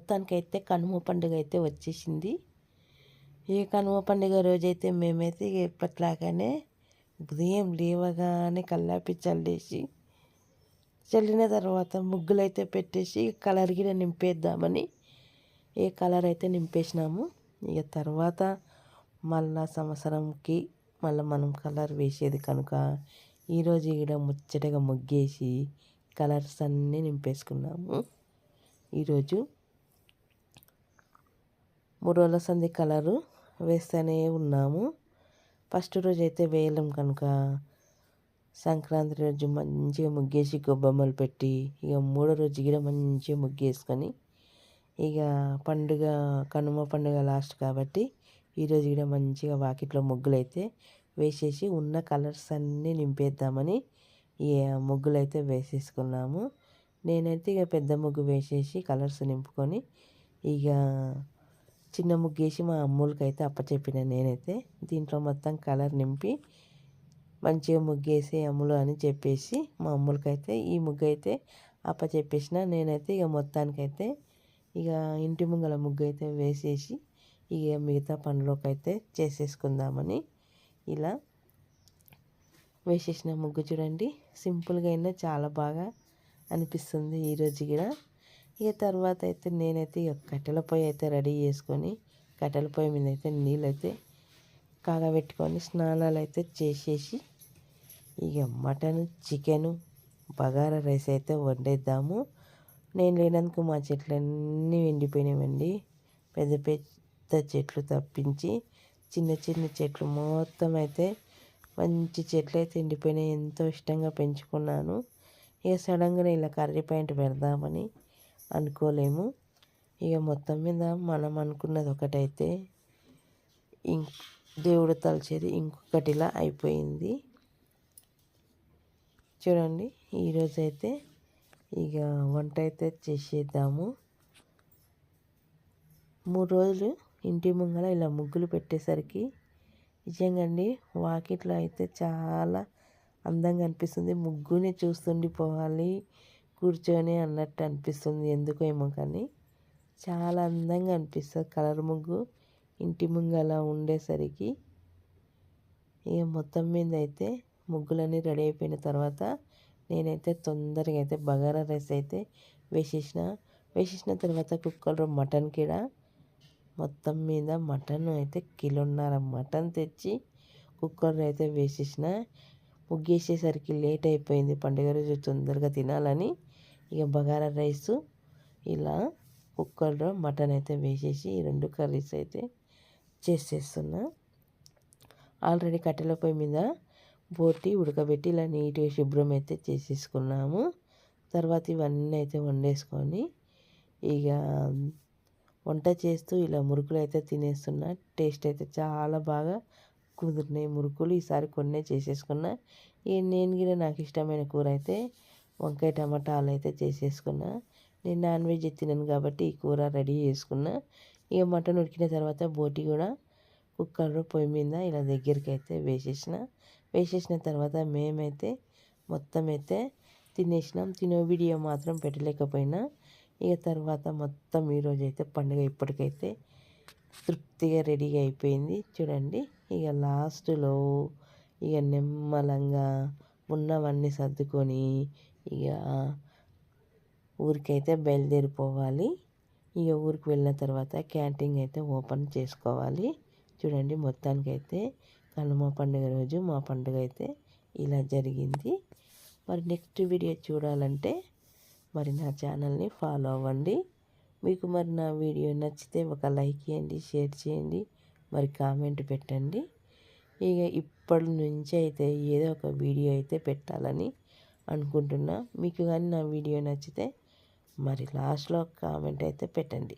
మొత్తానికైతే కనుమ పండుగ అయితే వచ్చేసింది. ఈ కనుమ పండుగ రోజైతే మేమైతే ఎప్పట్లాగానే ఉదయం లేవగానే కల్లాపి చల్లిన తర్వాత ముగ్గులైతే పెట్టేసి కలర్ గిడ నింపేద్దామని కలర్ అయితే నింపేసినాము. ఇక తర్వాత మళ్ళా సంవత్సరంకి మళ్ళీ మనం కలర్ వేసేది కనుక ఈరోజు ఇక్కడ ముచ్చటగా ముగ్గేసి కలర్స్ అన్నీ నింపేసుకున్నాము. ఈరోజు 3 రోజుల సంది కలరు వేస్తూనే ఉన్నాము. ఫస్ట్ రోజు అయితే వేయలేం కనుక సంక్రాంతి రోజు మంచిగా ముగ్గేసి గొబ్బెమ్మలు పెట్టి ఇక 3వ రోజు కూడా మంచిగా ముగ్గేసుకొని ఇక కనుమ పండుగ లాస్ట్ కాబట్టి ఈరోజు కూడా మంచిగా వాకిట్లో ముగ్గులు అయితే వేసేసి ఉన్న కలర్స్ అన్నీ నింపేద్దామని ఈ ముగ్గులు అయితే వేసేసుకున్నాము. నేనైతే ఇక పెద్ద ముగ్గు వేసేసి కలర్స్ నింపుకొని ఇక చిన్న ముగ్గేసి మా అమ్ములకైతే అప్పచెప్పిన. నేనైతే దీంట్లో మొత్తం కలర్ నింపి మంచిగా ముగ్గేసి అమ్ములు అని చెప్పేసి మా అమ్ములకైతే ఈ ముగ్గు అయితే అప్పచెప్పేసిన. నేనైతే ఇక మొత్తానికైతే ఇక ఇంటి ముంగల ముగ్గు అయితే వేసేసి ఇక మిగతా పనులకైతే చేసేసుకుందామని ఇలా వేసేసిన ముగ్గు. చూడండి సింపుల్గా అయినా చాలా బాగా అనిపిస్తుంది ఈరోజు కూడా. ఇక తర్వాత అయితే నేనైతే ఇక కట్టెల పొయ్యి అయితే రెడీ చేసుకొని కట్టెల పొయ్యి మీద అయితే నీళ్ళైతే కాగబెట్టుకొని స్నానాలు అయితే చేసేసి ఇక మటన్ చికెను బగారా రైస్ అయితే వండేద్దాము. నేను లేనందుకు మా చెట్లన్నీ ఎండిపోయినాయండి. పెద్ద పెద్ద చెట్లు తప్పించి చిన్న చిన్న చెట్లు మొత్తం అయితే మంచి చెట్లు అయితే ఎండిపోయినాయి. ఎంతో ఇష్టంగా పెంచుకున్నాను. ఇక సడన్గా ఇలా కర్రీ పాయింట్ పెడదామని అనుకోలేము. ఇక మొత్తం మీద మనం అనుకున్నది ఒకటైతే దేవుడు తలచేది ఇంకొకటిలా అయిపోయింది. చూడండి ఈరోజైతే ఇక వంట అయితే చేసేద్దాము. 3 రోజులు ఇంటి ముంగల ఇలా ముగ్గులు పెట్టేసరికి నిజంగా అండి వాకిట్లో అయితే చాలా అందంగా అనిపిస్తుంది. ముగ్గుని చూస్తుండిపోవాలి కూర్చొని అన్నట్టు అనిపిస్తుంది. ఎందుకో ఏమో కానీ చాలా అందంగా అనిపిస్తుంది కలర్ ముగ్గు ఇంటి ముంగల ఉండేసరికి. ఇక మొత్తం మీద అయితే ముగ్గులన్నీ రెడీ అయిపోయిన తర్వాత నేనైతే తొందరగా అయితే బగారా రైస్ అయితే వేసేసిన తర్వాత కుక్కర్లో మటన్ కూడా మొత్తం మీద మటన్ అయితే 1.5 కిలో మటన్ తెచ్చి కుక్కర్లో అయితే వేసేసిన. ముగ్గేసేసరికి లేట్ అయిపోయింది. పండుగ రోజు తొందరగా తినాలని ఇక బగారా రైసు ఇలా కుక్కర్లో మటన్ అయితే వేసేసి 2 కర్రీస్ అయితే చేసేస్తున్నా. ఆల్రెడీ కట్టెల పొయ్యి మీద బోటి ఉడకబెట్టి ఇలా నీట్గా శుభ్రం అయితే చేసేసుకున్నాము. తర్వాత ఇవన్నీ అయితే వండేసుకొని ఇక వంట చేస్తూ ఇలా మురుకులు అయితే తినేస్తున్నా. టేస్ట్ అయితే చాలా బాగా కుదిరినాయి మురుకులు. ఈసారి కొన్నే చేసేసుకున్నా. ఇక నేను కూడా నాకు ఇష్టమైన కూర అయితే వంకాయ టమాటాలు అయితే చేసేసుకున్నా. నేను నాన్ వెజ్ తినను కాబట్టి ఈ కూర రెడీ చేసుకున్నా. ఇక మటన్ ఉడికిన తర్వాత బోటి కూడా కుక్కర్లో పొయ్యి మీద ఇలా దగ్గరికి అయితే వేసేసిన తర్వాత మేమైతే మొత్తం అయితే తినేసినాం. తినే వీడియో మాత్రం పెట్టలేకపోయినా. ఇక తర్వాత మొత్తం ఈరోజు అయితే పండుగ ఇప్పటికైతే తృప్తిగా రెడీగా అయిపోయింది. చూడండి ఇక లాస్ట్లో ఇక నిమ్మలంగా ఉన్నవన్నీ సర్దుకొని ఇక ఊరికైతే బయలుదేరిపోవాలి. ఇక ఊరికి వెళ్ళిన తర్వాత క్యాంటీన్ అయితే ఓపెన్ చేసుకోవాలి. చూడండి మొత్తానికైతే కనుమ పండుగ రోజు మా పండుగ అయితే ఇలా జరిగింది. మరి నెక్స్ట్ వీడియో చూడాలంటే మరి నా ఛానల్ని ఫాలో అవ్వండి. మీకు మరి నా వీడియో నచ్చితే ఒక లైక్ చేయండి, షేర్ చేయండి, మరి కామెంట్ పెట్టండి. ఇక ఇప్పటి నుంచి అయితే ఏదో ఒక వీడియో అయితే పెట్టాలని అనుకుంటున్నా. మీకు కానీ నా వీడియో నచ్చితే మరి లాస్ట్లో కామెంట్ అయితే పెట్టండి.